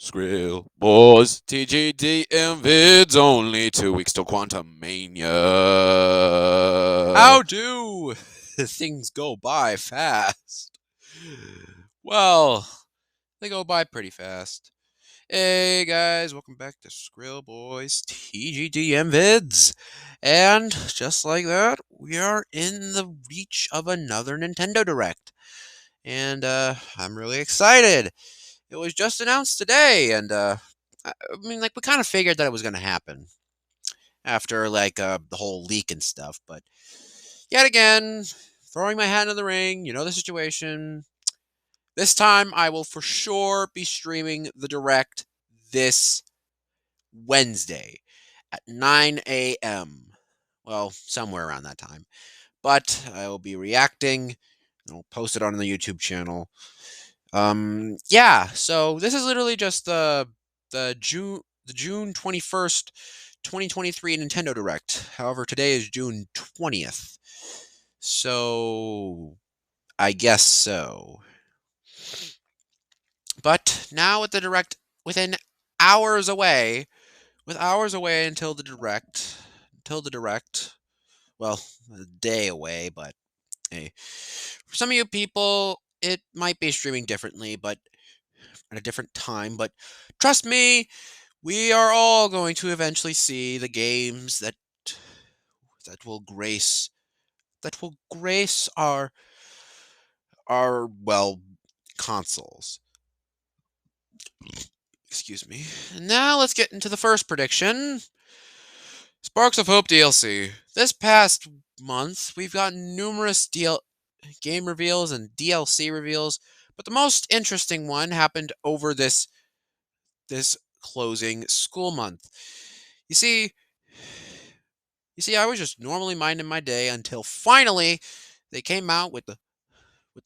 Skrill boys, TGDM vids, only 2 weeks till Quantum Mania. How do things go by fast? Well, they go by pretty fast. Hey guys, welcome back to Skrill Boys TGDM vids. And just like that, we are in the reach of another Nintendo Direct. And I'm really excited. It was just announced today, and we kind of figured that it was going to happen after the whole leak and stuff, but yet again, throwing my hat in the ring, you know the situation. This time I will for sure be streaming the Direct this Wednesday at 9 a.m. Well, somewhere around that time. But I will be reacting and I'll post it on the YouTube channel. Yeah, so this is literally just the June 21st, 2023 Nintendo Direct. However, today is June 20th. So I guess so. But now with the Direct within hours away, with hours away until the Direct, well, a day away, but hey. For some of you people, it might be streaming differently, but at a different time, but trust me, we are all going to eventually see the games that will grace our consoles. Excuse me. And now let's get into the first prediction. Sparks of Hope DLC. This past month, we've gotten numerous game reveals and DLC reveals, but the most interesting one happened over this closing school month. You see, I was just normally minding my day until finally they came out with the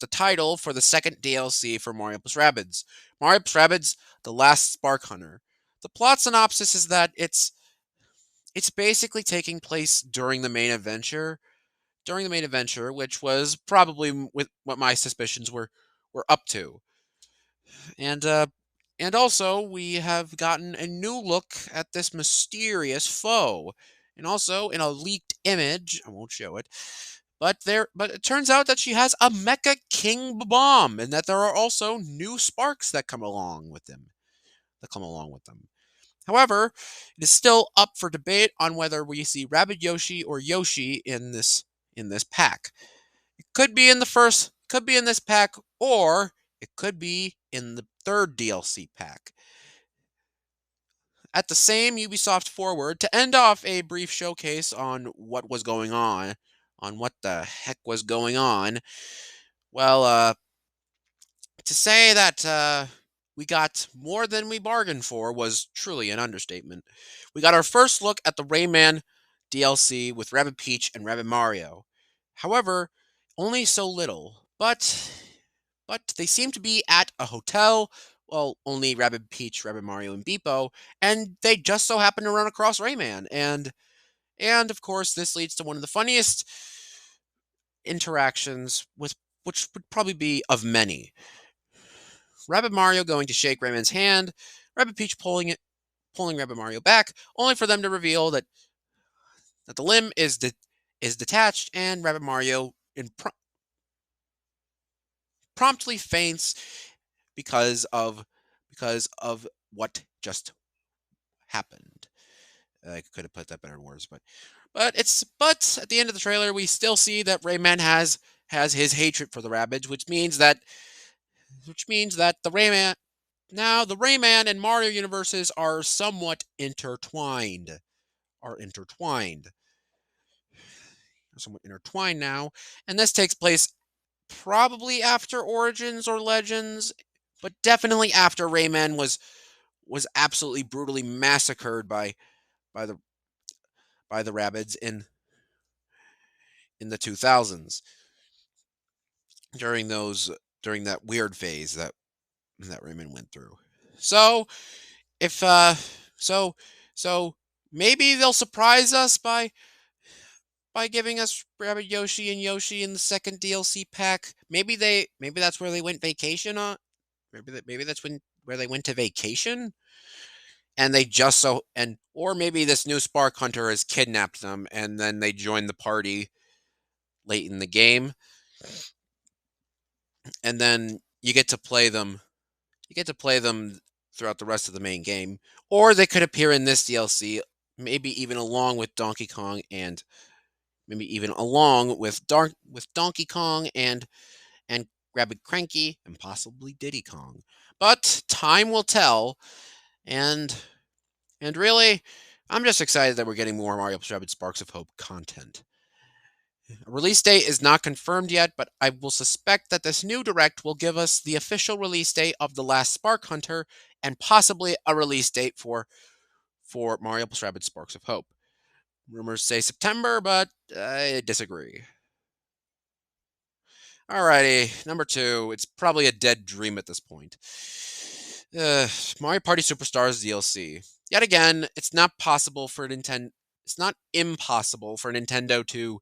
title for the second DLC for Mario plus Rabbids. Mario plus Rabbids: The Last Spark Hunter. The plot synopsis is that it's basically taking place during the main adventure, which was probably with what my suspicions were up to. And also we have gotten a new look at this mysterious foe. And also in a leaked image, I won't show it, but it turns out that she has a Mecha King bomb, and that there are also new sparks that come along with them. However, it is still up for debate on whether we see Rabbid Yoshi or Yoshi in this pack. It could be in this pack, or it could be in the third DLC pack. At the same Ubisoft forward, to end off a brief showcase on what was going on what the heck was going on, well, to say that we got more than we bargained for was truly an understatement. We got our first look at the Rayman DLC with Rabbid Peach and Rabbid Mario. However, only so little, but they seem to be at a hotel. Well, only Rabbid Peach, Rabbid Mario, and Beepo, and they just so happen to run across Rayman. And of course, this leads to one of the funniest interactions with which would probably be of many. Rabbid Mario going to shake Rayman's hand, Rabbid Peach pulling Rabbid Mario back, only for them to reveal that the limb is detached, and Rabbid Mario promptly faints because of what just happened. I could have put that better in words, but at the end of the trailer, we still see that Rayman has his hatred for the Rabbids, which means that the Rayman and Mario universes are somewhat intertwined. Are intertwined. Somewhat intertwined now, and this takes place probably after Origins or Legends, but definitely after Rayman was absolutely brutally massacred by the by the Rabbids in the 2000s during those during that weird phase that Rayman went through. So if so so maybe they'll surprise us by giving us Rabbid Yoshi and Yoshi in the second DLC pack. Maybe that's where they went vacation on. Maybe that's went to vacation, and they just so and or maybe this new Spark Hunter has kidnapped them, and then they join the party late in the game, and then you get to play them. You get to play them throughout the rest of the main game, or they could appear in this DLC, maybe even along with Donkey Kong and maybe even along with Donkey Kong and Rabbit Cranky and possibly Diddy Kong. But time will tell, and and really, I'm just excited that we're getting more Mario + Rabbids Sparks of Hope content. A release date is not confirmed yet, but I will suspect that this new direct will give us the official release date of the last Spark Hunter and possibly a release date for Mario + Rabbids Sparks of Hope. Rumors say September, but I disagree. Alrighty, number 2. It's probably a dead dream at this point. Mario Party Superstars DLC. Yet again, it's not possible for Nintendo. It's not impossible for Nintendo to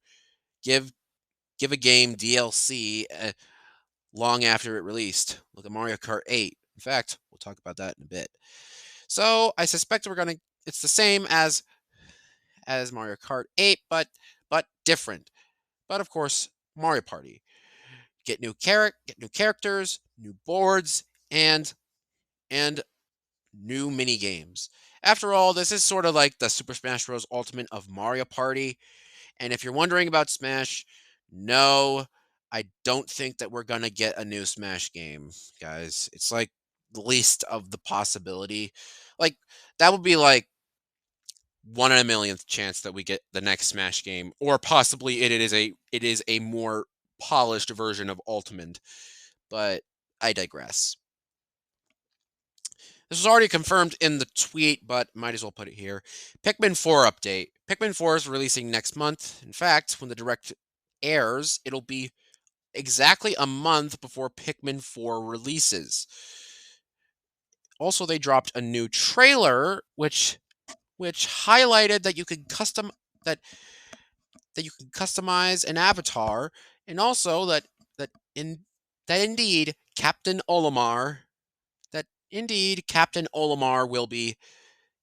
give a game DLC long after it released. Look at Mario Kart 8. In fact, we'll talk about that in a bit. So I suspect we're gonna. It's the same as Mario Kart 8, but different. But of course, Mario Party. Get new characters, new boards, and new mini games. After all, this is sort of like the Super Smash Bros. Ultimate of Mario Party. And if you're wondering about Smash, no, I don't think that we're gonna get a new Smash game, guys. It's like the least of the possibility. Like that would be like 1 in a millionth chance that we get the next Smash game, or possibly it is a more polished version of Ultimate. But I digress. This was already confirmed in the tweet, but might as well put it here. Pikmin 4 update. Pikmin 4 is releasing next month. In fact, when the direct airs, it'll be exactly a month before Pikmin 4 releases. Also, they dropped a new trailer, which highlighted that you could that that you can customize an avatar, and also that in that indeed Captain Olimar will be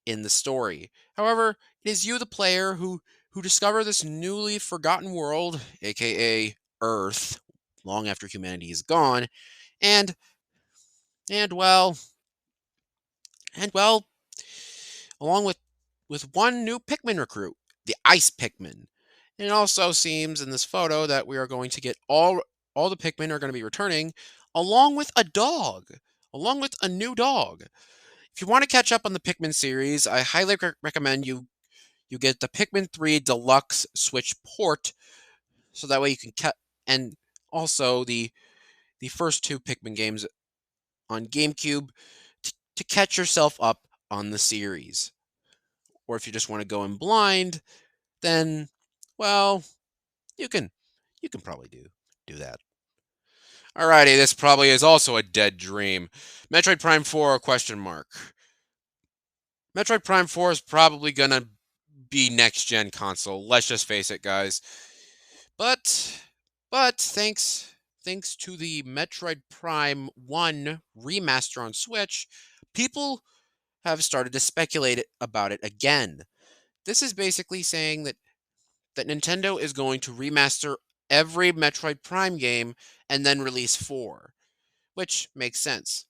in the story. However, it is you, the player, who discover this newly forgotten world, aka Earth, long after humanity is gone, and and well and along with one new Pikmin recruit, the Ice Pikmin. And it also seems in this photo that we are going to get all the Pikmin are going to be returning, along with a dog, along with a new dog. If you want to catch up on the Pikmin series, I highly recommend you get the Pikmin 3 Deluxe Switch port, so that way you can and also the first two Pikmin games on GameCube to catch yourself up on the series. Or if you just want to go in blind, then well, you can probably do that. Alrighty, this probably is also a dead dream. Metroid Prime 4 question mark. Metroid Prime 4 is probably gonna be next gen console. Let's just face it, guys. But thanks to the Metroid Prime 1 remaster on Switch, people have started to speculate about it again. This is basically saying that Nintendo is going to remaster every Metroid Prime game and then release 4, which makes sense.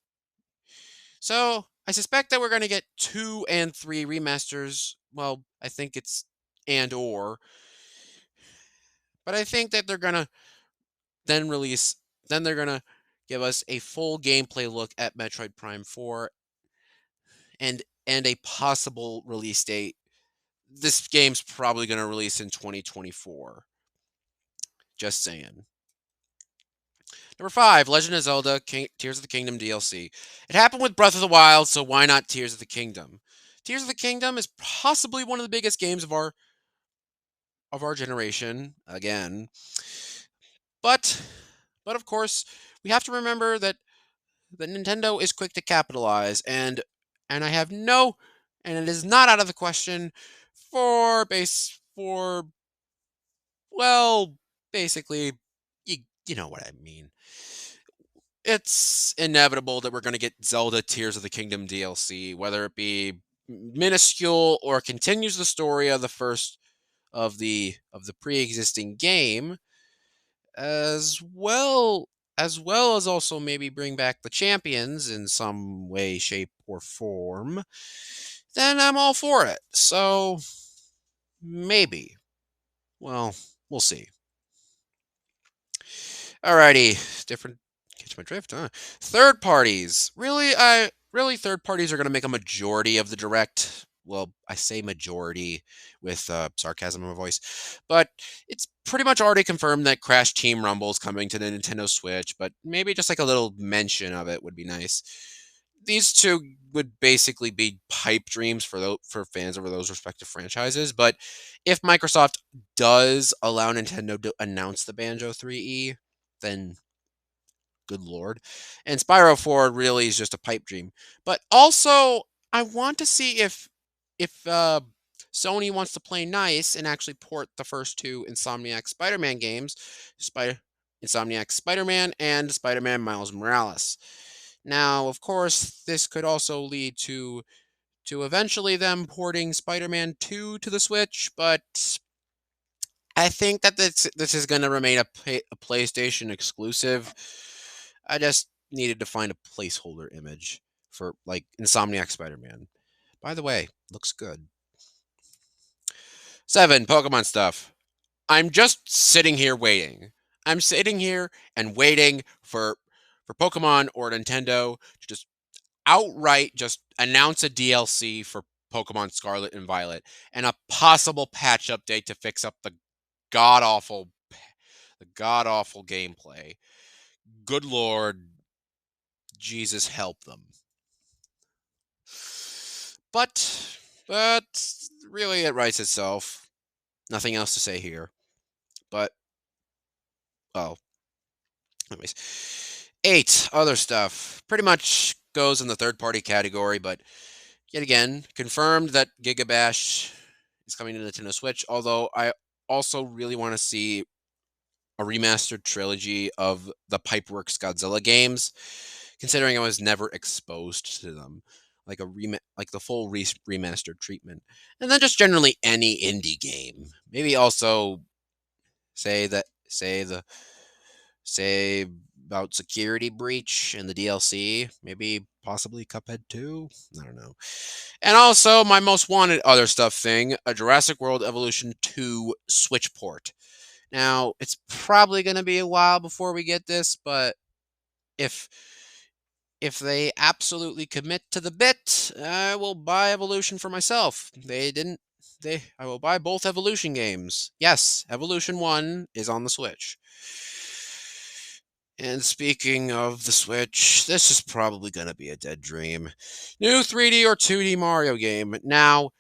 So, I suspect that we're going to get 2 and 3 remasters. Well, I think it's and or, but I think that they're going to then release then they're going to give us a full gameplay look at Metroid Prime 4 and a possible release date. This game's probably going to release in 2024. Just saying. Number 5, Legend of Zelda Tears of the Kingdom DLC. It happened with Breath of the Wild, so why not Tears of the Kingdom? Tears of the Kingdom is possibly one of the biggest games of our generation again. But of course, we have to remember that Nintendo is quick to capitalize, and I have no and it is not out of the question for well, basically you know what I mean. it's inevitable that we're going to get Zelda Tears of the Kingdom DLC, whether it be minuscule or continues the story of the first of the pre-existing game, as well as also maybe bring back the champions in some way, shape, or form, then I'm all for it. So maybe. Well, we'll see. Alrighty, different. Catch my drift, huh? Third parties. Really third parties are going to make a majority of the direct. Well, I say majority with sarcasm in my voice, but it's pretty much already confirmed that Crash Team Rumble is coming to the Nintendo Switch. But maybe just like a little mention of it would be nice. These two would basically be pipe dreams for fans of those respective franchises. But if Microsoft does allow Nintendo to announce the Banjo 3E, then good lord. And Spyro 4 really is just a pipe dream. But also, I want to see if Sony wants to play nice and actually port the first two Insomniac Spider-Man games, Insomniac Spider-Man and Spider-Man Miles Morales. Now, of course, this could also lead to eventually them porting Spider-Man 2 to the Switch, but I think that this is going to remain a PlayStation exclusive. I just needed to find a placeholder image for like Insomniac Spider-Man. By the way, looks good. 7 Pokemon stuff. I'm just sitting here waiting. I'm sitting here and waiting for Pokemon or Nintendo to just outright just announce a DLC for Pokemon Scarlet and Violet and a possible patch update to fix up god awful the god awful gameplay. Good lord, Jesus help them. But really it writes itself. Nothing else to say here. But oh, anyways. 8 other stuff. Pretty much goes in the third party category, but yet again, confirmed that Gigabash is coming to Nintendo Switch, although I also really want to see a remastered trilogy of the Pipeworks Godzilla games, considering I was never exposed to them, like like the full remastered treatment, and then just generally any indie game. Maybe also say that say about Security Breach and the DLC. Maybe possibly Cuphead 2. I don't know. And also my most wanted other stuff thing, a Jurassic World Evolution 2 Switch port. Now, it's probably going to be a while before we get this, but if if they absolutely commit to the bit, I will buy Evolution for myself. They didn't I will buy both Evolution games. Yes, Evolution 1 is on the Switch. And speaking of the Switch, this is probably going to be a dead dream. New 3D or 2D Mario game. Now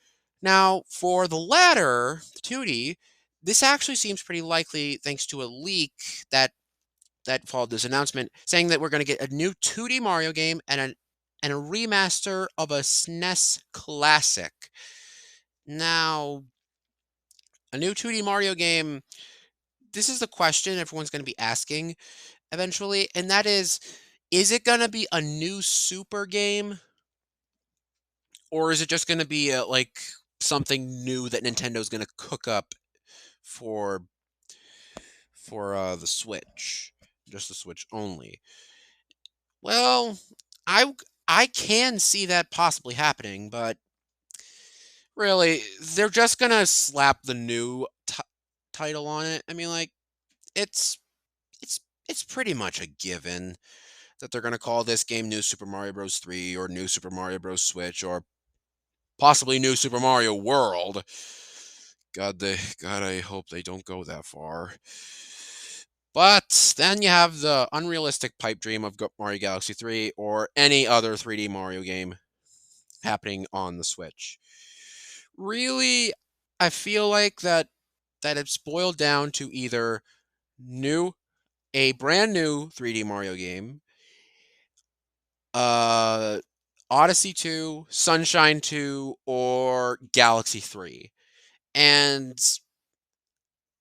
for the latter, the 2D, this actually seems pretty likely thanks to a leak that followed this announcement saying that we're going to get a new 2D Mario game and a remaster of a SNES classic. Now, a new 2D Mario game, this is the question everyone's going to be asking eventually, and that is it going to be a new super game or is it just going to be like something new that Nintendo's going to cook up for the Switch, just the Switch only? Well, I I can see that possibly happening, but really, they're just gonna slap the new title on it. I mean, like it's it's it's pretty much a given that they're gonna call this game New Super Mario Bros. 3 or New Super Mario Bros. Switch or possibly New Super Mario World. God, I hope they don't go that far. But then you have the unrealistic pipe dream of Mario Galaxy 3 or any other 3D Mario game happening on the Switch. Really, I feel like that it's boiled down to either new a brand new 3D Mario game, uh Odyssey 2, Sunshine 2, or Galaxy 3. And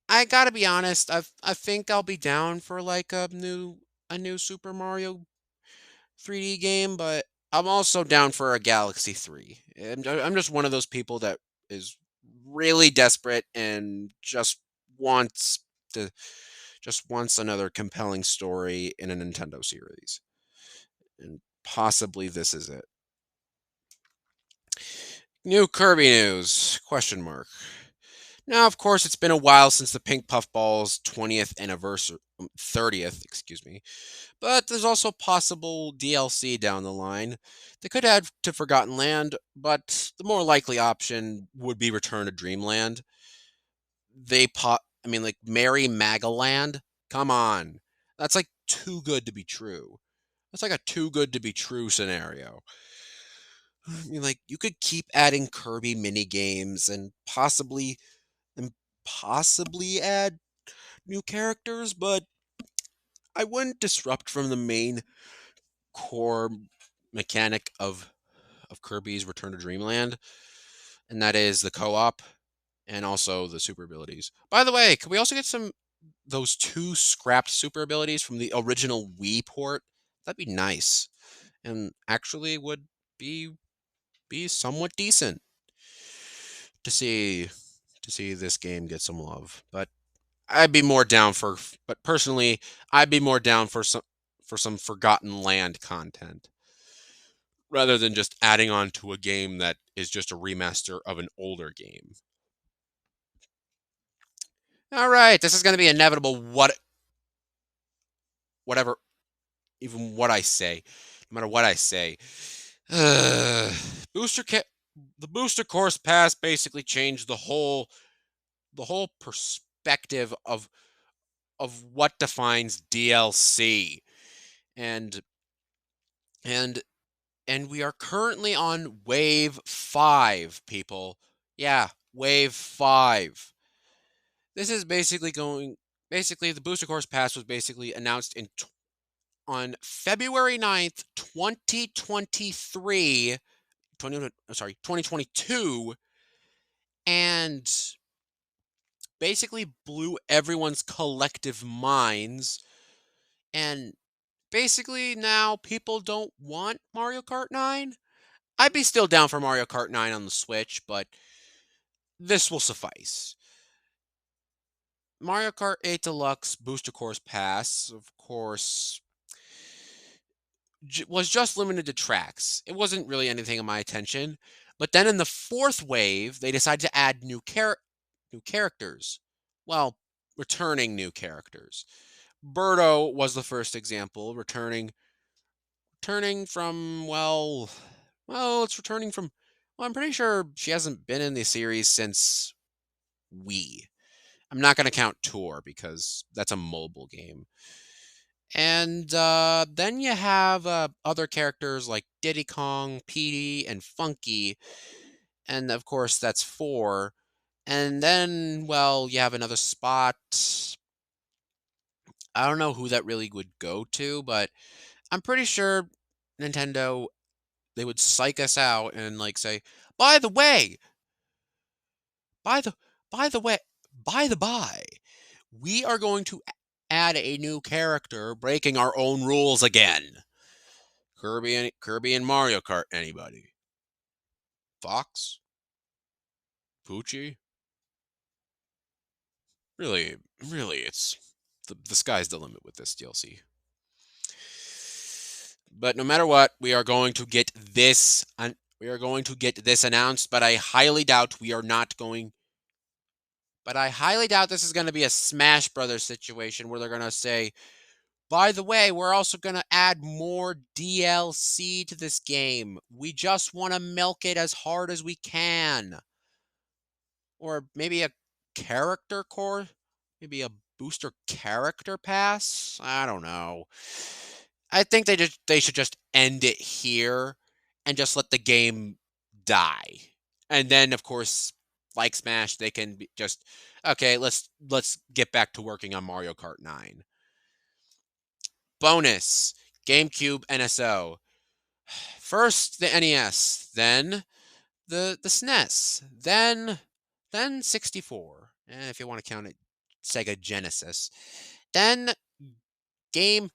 I gotta be honest, I think I'll be down for like a new Super Mario 3D game, but I'm also down for a Galaxy 3. I'm just one of those people that is really desperate and wants to just wants another compelling story in a Nintendo series. And possibly this is it. New Kirby news? Question mark. Now, of course, it's been a while since the Pink Puffball's 20th anniversary, 30th, excuse me. But there's also possible DLC down the line. They could add to Forgotten Land, but the more likely option would be Return to Dreamland. Like Merry Magaland. Come on, that's like too good to be true. That's like a too good to be true scenario. I mean, like you could keep adding Kirby mini games and possibly add new characters, but I wouldn't disrupt from the main core mechanic of Kirby's Return to Dreamland, and that is the co-op and also the super abilities. By the way, can we also get some those two scrapped super abilities from the original Wii port? That'd be nice, and actually would be be somewhat decent to see this game get some love. I'd be more down for but personally, I'd be more down for some Forgotten Land content rather than just adding on to a game that is just a remaster of an older game. All right, this is going to be inevitable. Whatever, even what I say, no matter what I say, uh, booster ca- the booster course pass basically changed the whole perspective of what defines DLC, and and and we are currently on wave 5, people. Yeah, wave 5. This is basically the booster course pass was basically announced on February 9th, 2023, 2022, and basically blew everyone's collective minds. And basically now people don't want Mario Kart 9. I'd be still down for Mario Kart 9 on the Switch, but this will suffice. Mario Kart 8 Deluxe Booster Course Pass, of course, was just limited to tracks. It wasn't really anything of my attention. But then in the fourth wave, they decided to add new characters. Well, returning new characters. Birdo was the first example, returning from it's returning from I'm pretty sure she hasn't been in the series since Wii. I'm not going to count Tour because that's a mobile game. And then you have other characters like Diddy Kong, Petey, and Funky. And of course, that's 4. And then, you have another spot. I don't know who that really would go to, but I'm pretty sure Nintendo, they would psych us out and like say, by the way, by the by the way, by the by, we are going to add a new character breaking our own rules again. Kirby and Mario Kart. Anybody? Fox? Poochie? Really, really, it's the sky's the limit with this DLC. But no matter what, we are going to get this. We are going to get this announced. But I highly doubt we are not going. But I highly doubt this is going to be a Smash Brothers situation where they're going to say, by the way, we're also going to add more DLC to this game. We just want to milk it as hard as we can. Or maybe a character core? Maybe a booster character pass? I don't know. I think they should just end it here and just let the game die. And then of course, like Smash, they can just okay, let's get back to working on Mario Kart 9. Bonus GameCube NSO. First the NES, then the SNES, then 64. If you want to count it, Sega Genesis. Then Game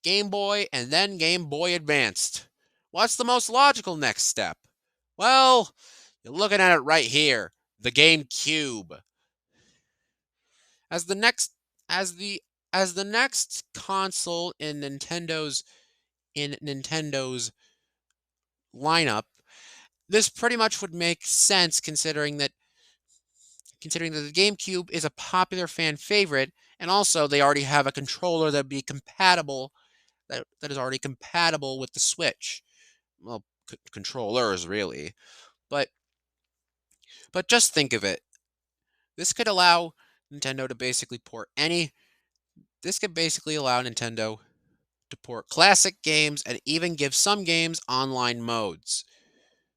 Game Boy, and then Game Boy Advanced. What's the most logical next step? Well, you're looking at it right here. The GameCube. As the next as the next console in Nintendo's lineup, this pretty much would make sense considering that the GameCube is a popular fan favorite, and also they already have a controller that is already compatible with the Switch. Well, controllers really, but just think of it. This could allow Nintendo to basically port any. This could basically allow Nintendo to port classic games and even give some games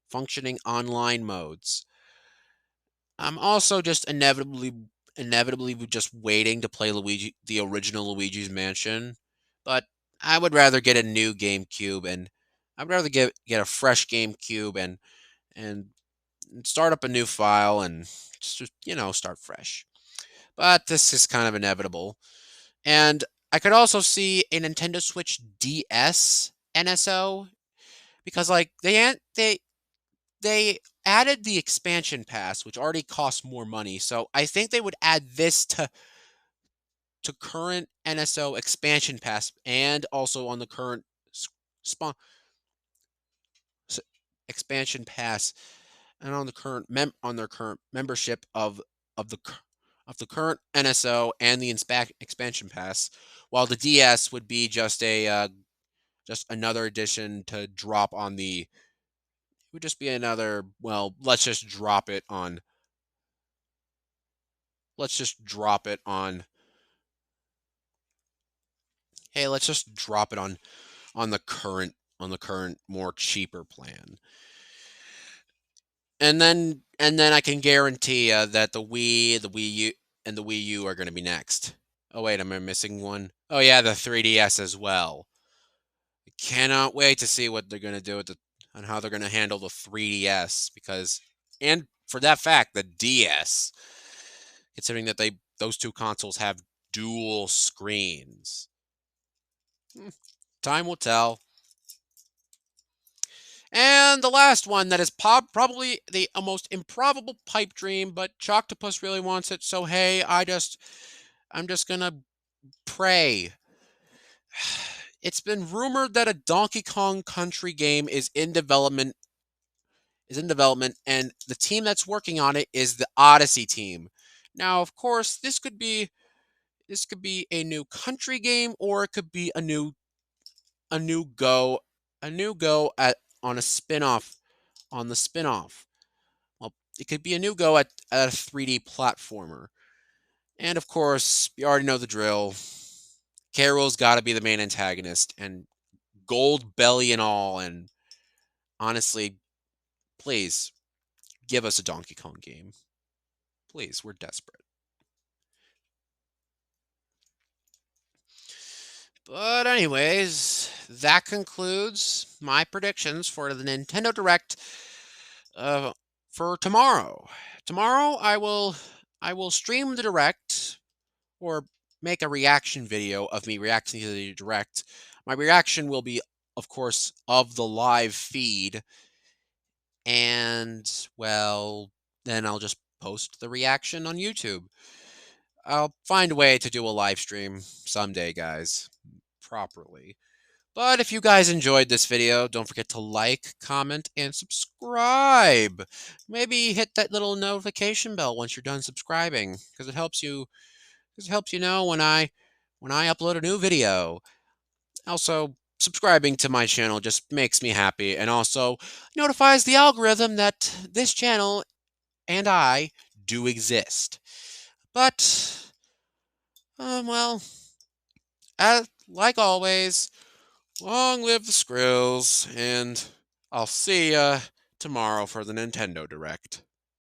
functioning online modes. I'm also just inevitably just waiting to play the original Luigi's Mansion, but I would rather get a new GameCube, and I'd rather get a fresh GameCube and start up a new file and just start fresh. But this is kind of inevitable, and I could also see a Nintendo Switch DS NSO because like they added the expansion pass, which already costs more money. So I think they would add this to current NSO expansion pass and also on the current spawn expansion pass and on the current on their current membership of the of the current NSO and the expansion pass, while the DS would be just another addition to drop on the would just be another, well, let's just drop it on hey, let's just drop it on the current more cheaper plan. And then I can guarantee that the Wii U and the Wii U are going to be next. Oh wait, am I missing one? Oh yeah, the 3DS as well. I cannot wait to see what they're going to do with and how they're going to handle the 3DS and for that fact, the DS, considering that those two consoles have dual screens. Time will tell. And the last one that is probably the most improbable pipe dream, but Choctopus really wants it, so hey, I'm just gonna pray. It's been rumored that a Donkey Kong Country game and the team that's working on it is the Odyssey team. Now, of course, this could be a new country game, or it could be a new go at on a spin-off on the spin-off. Well, it could be a new go at a 3D platformer. And of course, you already know the drill. Carol's got to be the main antagonist, and gold belly and all. And honestly, please give us a Donkey Kong game. Please, we're desperate. But anyways, that concludes my predictions for the Nintendo Direct for tomorrow. Tomorrow I will stream the Direct or make a reaction video of me reacting to the Direct. My reaction will be, of course, of the live feed, and well, then I'll just post the reaction on YouTube. I'll find a way to do a live stream someday, guys, properly. But if you guys enjoyed this video, don't forget to like, comment, and subscribe. Maybe hit that little notification bell once you're done subscribing, because it helps you know when I upload a new video. Also, subscribing to my channel just makes me happy, and also notifies the algorithm that this channel and I do exist. But, well, like always, long live the Skrills, and I'll see ya tomorrow for the Nintendo Direct.